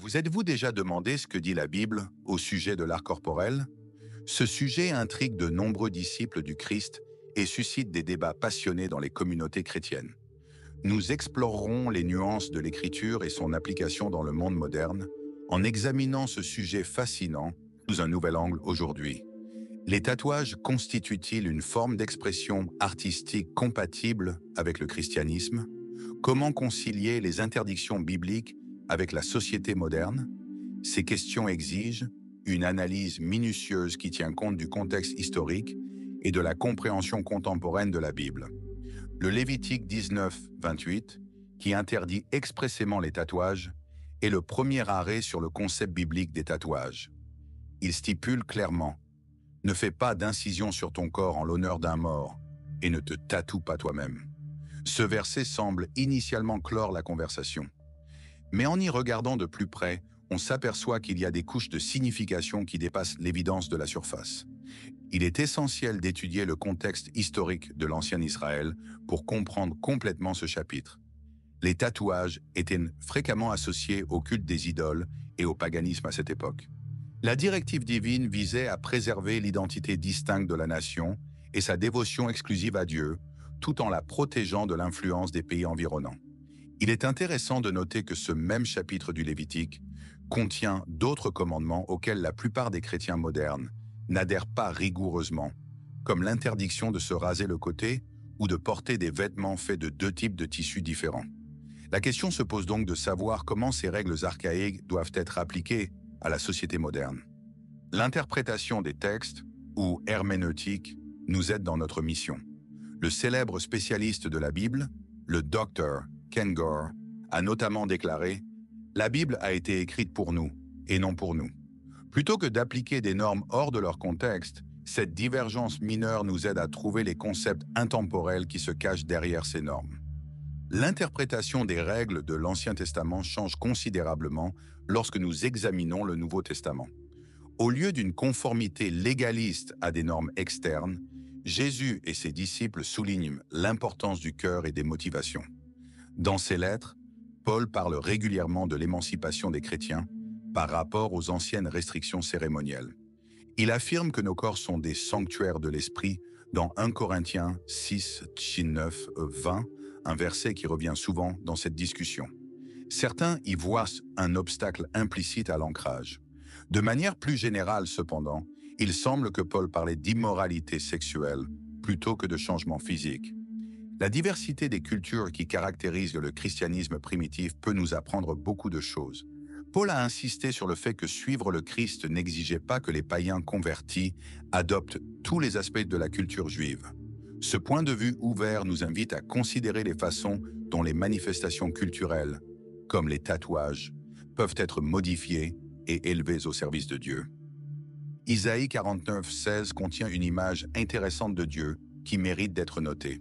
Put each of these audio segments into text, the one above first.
Vous êtes-vous déjà demandé ce que dit la Bible au sujet de l'art corporel? Ce sujet intrigue de nombreux disciples du Christ et suscite des débats passionnés dans les communautés chrétiennes. Nous explorerons les nuances de l'écriture et son application dans le monde moderne en examinant ce sujet fascinant sous un nouvel angle aujourd'hui. Les tatouages constituent-ils une forme d'expression artistique compatible avec le christianisme? Comment concilier les interdictions bibliques avec la société moderne? Ces questions exigent une analyse minutieuse qui tient compte du contexte historique et de la compréhension contemporaine de la Bible. Le Lévitique 19, 28, qui interdit expressément les tatouages, est le premier arrêt sur le concept biblique des tatouages. Il stipule clairement: ne fais pas d'incision sur ton corps en l'honneur d'un mort et ne te tatoue pas toi-même. Ce verset semble initialement clore la conversation. Mais en y regardant de plus près, on s'aperçoit qu'il y a des couches de signification qui dépassent l'évidence de la surface. Il est essentiel d'étudier le contexte historique de l'ancien Israël pour comprendre complètement ce chapitre. Les tatouages étaient fréquemment associés au culte des idoles et au paganisme à cette époque. La directive divine visait à préserver l'identité distincte de la nation et sa dévotion exclusive à Dieu, tout en la protégeant de l'influence des pays environnants. Il est intéressant de noter que ce même chapitre du Lévitique contient d'autres commandements auxquels la plupart des chrétiens modernes n'adhèrent pas rigoureusement, comme l'interdiction de se raser le côté ou de porter des vêtements faits de deux types de tissus différents. La question se pose donc de savoir comment ces règles archaïques doivent être appliquées à la société moderne. L'interprétation des textes, ou herméneutique, nous aide dans notre mission. Le célèbre spécialiste de la Bible, le Dr. Ken Gore, a notamment déclaré: « La Bible a été écrite pour nous, et non pour nous. » Plutôt que d'appliquer des normes hors de leur contexte, cette divergence mineure nous aide à trouver les concepts intemporels qui se cachent derrière ces normes. L'interprétation des règles de l'Ancien Testament change considérablement lorsque nous examinons le Nouveau Testament. Au lieu d'une conformité légaliste à des normes externes, Jésus et ses disciples soulignent l'importance du cœur et des motivations. Dans ses lettres, Paul parle régulièrement de l'émancipation des chrétiens par rapport aux anciennes restrictions cérémonielles. Il affirme que nos corps sont des sanctuaires de l'esprit dans 1 Corinthiens 6, 9, 20, un verset qui revient souvent dans cette discussion. Certains y voient un obstacle implicite à l'ancrage. De manière plus générale cependant, il semble que Paul parlait d'immoralité sexuelle plutôt que de changement physique. La diversité des cultures qui caractérisent le christianisme primitif peut nous apprendre beaucoup de choses. Paul a insisté sur le fait que suivre le Christ n'exigeait pas que les païens convertis adoptent tous les aspects de la culture juive. Ce point de vue ouvert nous invite à considérer les façons dont les manifestations culturelles, comme les tatouages, peuvent être modifiées et élevées au service de Dieu. Isaïe 49, 16 contient une image intéressante de Dieu qui mérite d'être notée.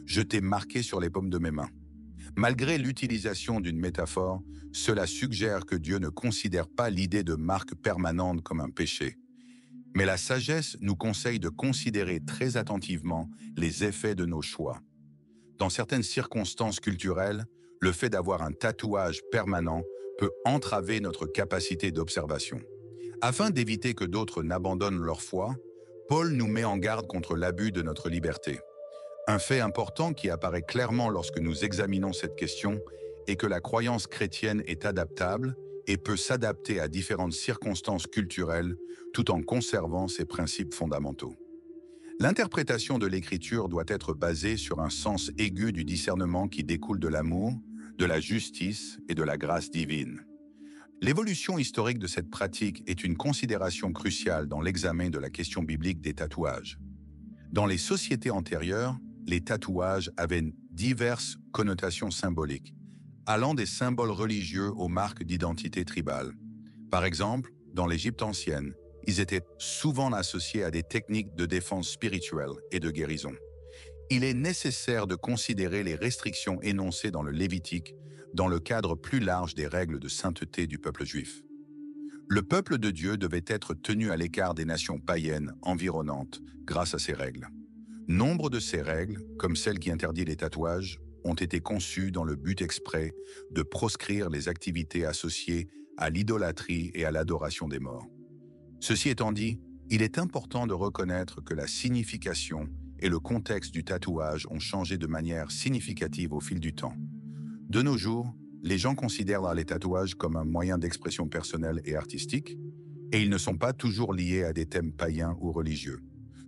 « Je t'ai marqué sur les paumes de mes mains ». Malgré l'utilisation d'une métaphore, cela suggère que Dieu ne considère pas l'idée de marque permanente comme un péché. Mais la sagesse nous conseille de considérer très attentivement les effets de nos choix. Dans certaines circonstances culturelles, le fait d'avoir un tatouage permanent peut entraver notre capacité d'observation. Afin d'éviter que d'autres n'abandonnent leur foi, Paul nous met en garde contre l'abus de notre liberté. Un fait important qui apparaît clairement lorsque nous examinons cette question est que la croyance chrétienne est adaptable et peut s'adapter à différentes circonstances culturelles tout en conservant ses principes fondamentaux. L'interprétation de l'Écriture doit être basée sur un sens aigu du discernement qui découle de l'amour, de la justice et de la grâce divine. L'évolution historique de cette pratique est une considération cruciale dans l'examen de la question biblique des tatouages. Dans les sociétés antérieures, les tatouages avaient diverses connotations symboliques, allant des symboles religieux aux marques d'identité tribale. Par exemple, dans l'Égypte ancienne, ils étaient souvent associés à des techniques de défense spirituelle et de guérison. Il est nécessaire de considérer les restrictions énoncées dans le Lévitique dans le cadre plus large des règles de sainteté du peuple juif. Le peuple de Dieu devait être tenu à l'écart des nations païennes environnantes grâce à ces règles. Nombre de ces règles, comme celle qui interdit les tatouages, ont été conçues dans le but exprès de proscrire les activités associées à l'idolâtrie et à l'adoration des morts. Ceci étant dit, il est important de reconnaître que la signification et le contexte du tatouage ont changé de manière significative au fil du temps. De nos jours, les gens considèrent les tatouages comme un moyen d'expression personnelle et artistique, et ils ne sont pas toujours liés à des thèmes païens ou religieux.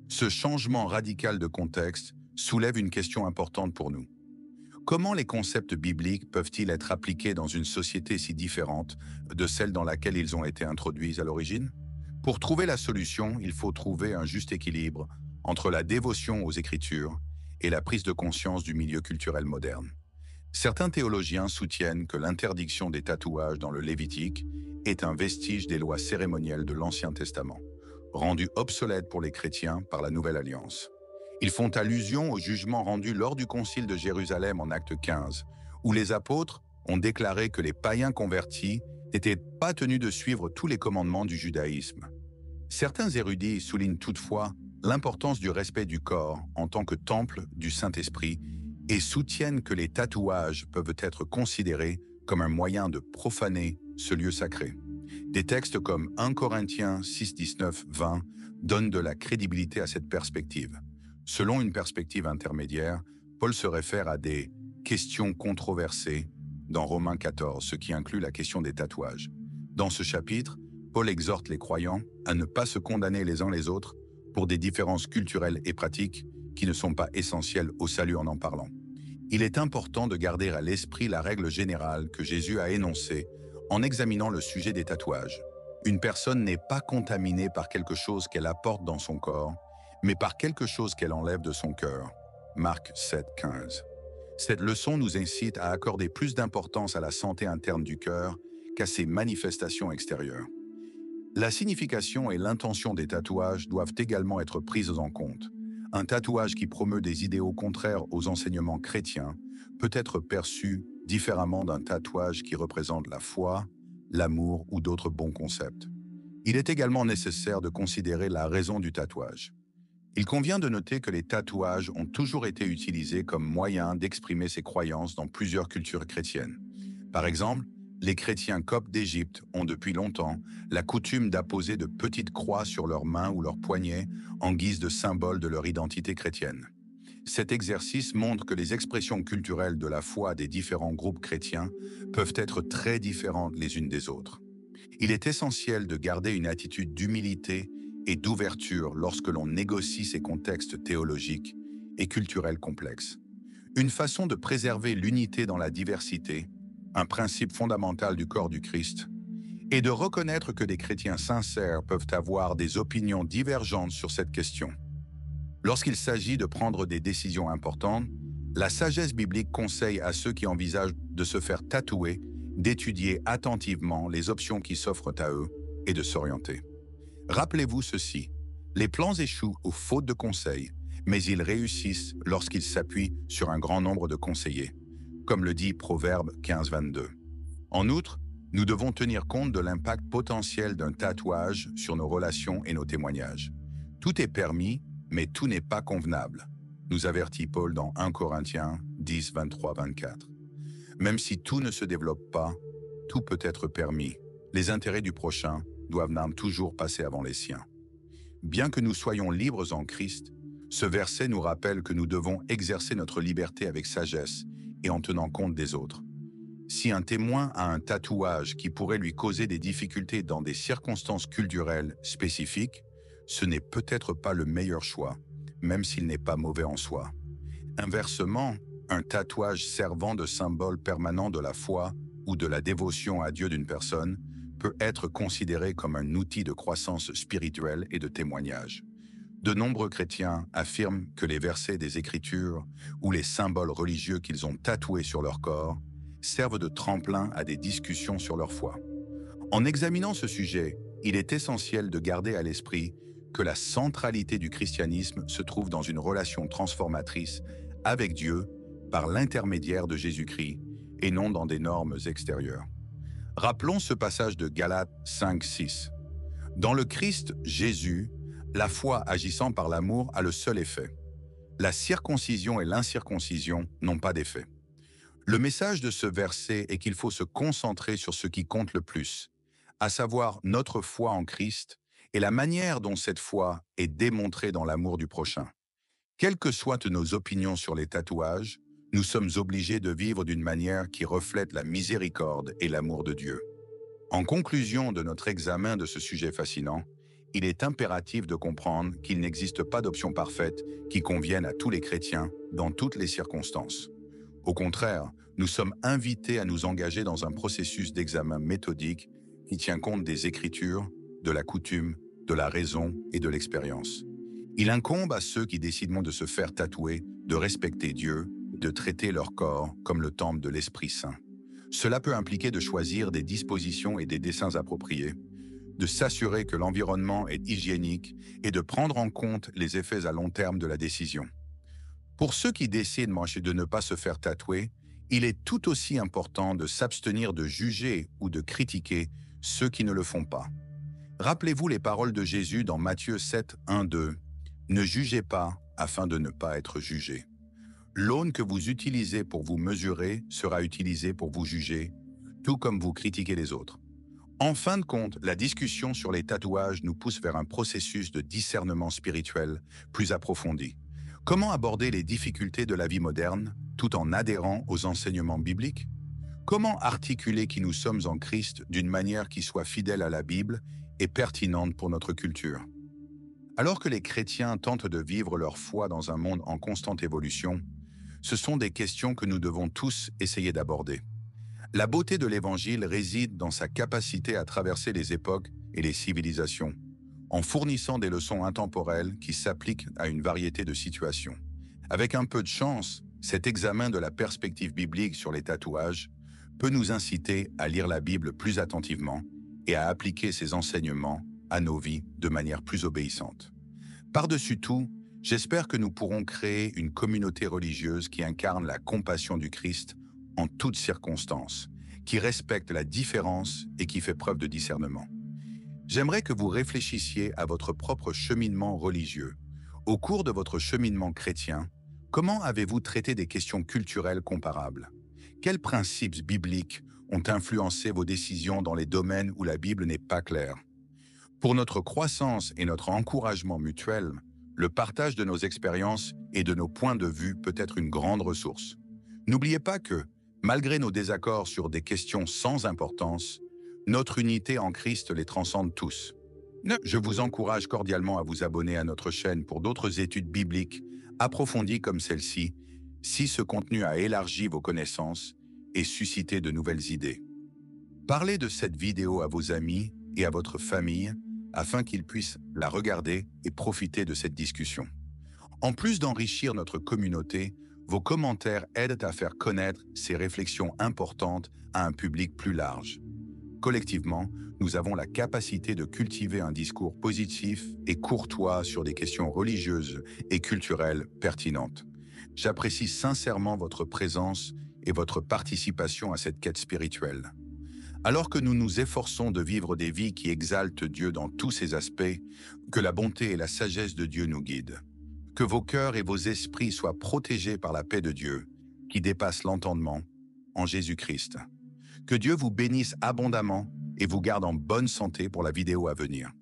Ce changement radical de contexte soulève une question importante pour nous. Comment les concepts bibliques peuvent-ils être appliqués dans une société si différente de celle dans laquelle ils ont été introduits à l'origine? Pour trouver la solution, il faut trouver un juste équilibre entre la dévotion aux Écritures et la prise de conscience du milieu culturel moderne. Certains théologiens soutiennent que l'interdiction des tatouages dans le Lévitique est un vestige des lois cérémonielles de l'Ancien Testament, rendu obsolète pour les chrétiens par la Nouvelle Alliance. Ils font allusion au jugement rendu lors du Concile de Jérusalem en Acte 15, où les apôtres ont déclaré que les païens convertis n'étaient pas tenus de suivre tous les commandements du judaïsme. Certains érudits soulignent toutefois l'importance du respect du corps en tant que temple du Saint-Esprit et soutiennent que les tatouages peuvent être considérés comme un moyen de profaner ce lieu sacré. Des textes comme 1 Corinthiens 6, 19, 20 donnent de la crédibilité à cette perspective. Selon une perspective intermédiaire, Paul se réfère à des questions controversées dans Romains 14, ce qui inclut la question des tatouages. Dans ce chapitre, Paul exhorte les croyants à ne pas se condamner les uns les autres pour des différences culturelles et pratiques qui ne sont pas essentielles au salut en parlant. Il est important de garder à l'esprit la règle générale que Jésus a énoncée en examinant le sujet des tatouages. Une personne n'est pas contaminée par quelque chose qu'elle apporte dans son corps, mais par quelque chose qu'elle enlève de son cœur. Marc 7, 15. Cette leçon nous incite à accorder plus d'importance à la santé interne du cœur qu'à ses manifestations extérieures. La signification et l'intention des tatouages doivent également être prises en compte. Un tatouage qui promeut des idéaux contraires aux enseignements chrétiens peut être perçu différemment d'un tatouage qui représente la foi, l'amour ou d'autres bons concepts. Il est également nécessaire de considérer la raison du tatouage. Il convient de noter que les tatouages ont toujours été utilisés comme moyen d'exprimer ses croyances dans plusieurs cultures chrétiennes. Par exemple, les chrétiens coptes d'Égypte ont depuis longtemps la coutume d'apposer de petites croix sur leurs mains ou leurs poignets en guise de symbole de leur identité chrétienne. Cet exercice montre que les expressions culturelles de la foi des différents groupes chrétiens peuvent être très différentes les unes des autres. Il est essentiel de garder une attitude d'humilité et d'ouverture lorsque l'on négocie ces contextes théologiques et culturels complexes. Une façon de préserver l'unité dans la diversité, un principe fondamental du corps du Christ, et de reconnaître que des chrétiens sincères peuvent avoir des opinions divergentes sur cette question. Lorsqu'il s'agit de prendre des décisions importantes, la sagesse biblique conseille à ceux qui envisagent de se faire tatouer d'étudier attentivement les options qui s'offrent à eux et de s'orienter. Rappelez-vous ceci, les plans échouent aux fautes de conseils, mais ils réussissent lorsqu'ils s'appuient sur un grand nombre de conseillers, comme le dit Proverbe 15, 22. En outre, nous devons tenir compte de l'impact potentiel d'un tatouage sur nos relations et nos témoignages. Tout est permis, mais tout n'est pas convenable, nous avertit Paul dans 1 Corinthiens 10, 23, 24. Même si tout ne se développe pas, tout peut être permis. Les intérêts du prochain doivent toujours passer avant les siens. Bien que nous soyons libres en Christ, ce verset nous rappelle que nous devons exercer notre liberté avec sagesse et en tenant compte des autres. Si un témoin a un tatouage qui pourrait lui causer des difficultés dans des circonstances culturelles spécifiques, ce n'est peut-être pas le meilleur choix, même s'il n'est pas mauvais en soi. Inversement, un tatouage servant de symbole permanent de la foi ou de la dévotion à Dieu d'une personne peut être considéré comme un outil de croissance spirituelle et de témoignage. De nombreux chrétiens affirment que les versets des Écritures ou les symboles religieux qu'ils ont tatoués sur leur corps servent de tremplin à des discussions sur leur foi. En examinant ce sujet, il est essentiel de garder à l'esprit que la centralité du christianisme se trouve dans une relation transformatrice avec Dieu par l'intermédiaire de Jésus-Christ et non dans des normes extérieures. Rappelons ce passage de Galates 5, 6. Dans le Christ Jésus, la foi agissant par l'amour a le seul effet. La circoncision et l'incirconcision n'ont pas d'effet. Le message de ce verset est qu'il faut se concentrer sur ce qui compte le plus, à savoir notre foi en Christ et la manière dont cette foi est démontrée dans l'amour du prochain. Quelles que soient nos opinions sur les tatouages, nous sommes obligés de vivre d'une manière qui reflète la miséricorde et l'amour de Dieu. En conclusion de notre examen de ce sujet fascinant, il est impératif de comprendre qu'il n'existe pas d'option parfaite qui convienne à tous les chrétiens dans toutes les circonstances. Au contraire, nous sommes invités à nous engager dans un processus d'examen méthodique qui tient compte des Écritures, de la coutume, de la raison et de l'expérience. Il incombe à ceux qui décident de se faire tatouer, de respecter Dieu, de traiter leur corps comme le temple de l'Esprit Saint. Cela peut impliquer de choisir des dispositions et des dessins appropriés, de s'assurer que l'environnement est hygiénique et de prendre en compte les effets à long terme de la décision. Pour ceux qui décident de ne pas se faire tatouer, il est tout aussi important de s'abstenir de juger ou de critiquer ceux qui ne le font pas. Rappelez-vous les paroles de Jésus dans Matthieu 7, 1-2. « Ne jugez pas afin de ne pas être jugés. L'aune que vous utilisez pour vous mesurer sera utilisée pour vous juger, tout comme vous critiquez les autres. » En fin de compte, la discussion sur les tatouages nous pousse vers un processus de discernement spirituel plus approfondi. Comment aborder les difficultés de la vie moderne tout en adhérant aux enseignements bibliques? Comment articuler qui nous sommes en Christ d'une manière qui soit fidèle à la Bible et pertinente pour notre culture? Alors que les chrétiens tentent de vivre leur foi dans un monde en constante évolution, ce sont des questions que nous devons tous essayer d'aborder. La beauté de l'Évangile réside dans sa capacité à traverser les époques et les civilisations, en fournissant des leçons intemporelles qui s'appliquent à une variété de situations. Avec un peu de chance, cet examen de la perspective biblique sur les tatouages peut nous inciter à lire la Bible plus attentivement et à appliquer ses enseignements à nos vies de manière plus obéissante. Par-dessus tout, j'espère que nous pourrons créer une communauté religieuse qui incarne la compassion du Christ en toutes circonstances, qui respecte la différence et qui fait preuve de discernement. J'aimerais que vous réfléchissiez à votre propre cheminement religieux. Au cours de votre cheminement chrétien, comment avez-vous traité des questions culturelles comparables? Quels principes bibliques ont influencé vos décisions dans les domaines où la Bible n'est pas claire? Pour notre croissance et notre encouragement mutuel, le partage de nos expériences et de nos points de vue peut être une grande ressource. N'oubliez pas que, malgré nos désaccords sur des questions sans importance, notre unité en Christ les transcende tous. Je vous encourage cordialement à vous abonner à notre chaîne pour d'autres études bibliques approfondies comme celle-ci, si ce contenu a élargi vos connaissances et suscité de nouvelles idées. Parlez de cette vidéo à vos amis et à votre famille afin qu'ils puissent la regarder et profiter de cette discussion. En plus d'enrichir notre communauté, vos commentaires aident à faire connaître ces réflexions importantes à un public plus large. Collectivement, nous avons la capacité de cultiver un discours positif et courtois sur des questions religieuses et culturelles pertinentes. J'apprécie sincèrement votre présence et votre participation à cette quête spirituelle. Alors que nous nous efforçons de vivre des vies qui exaltent Dieu dans tous ses aspects, que la bonté et la sagesse de Dieu nous guident. Que vos cœurs et vos esprits soient protégés par la paix de Dieu, qui dépasse l'entendement, en Jésus-Christ. Que Dieu vous bénisse abondamment et vous garde en bonne santé pour la vidéo à venir.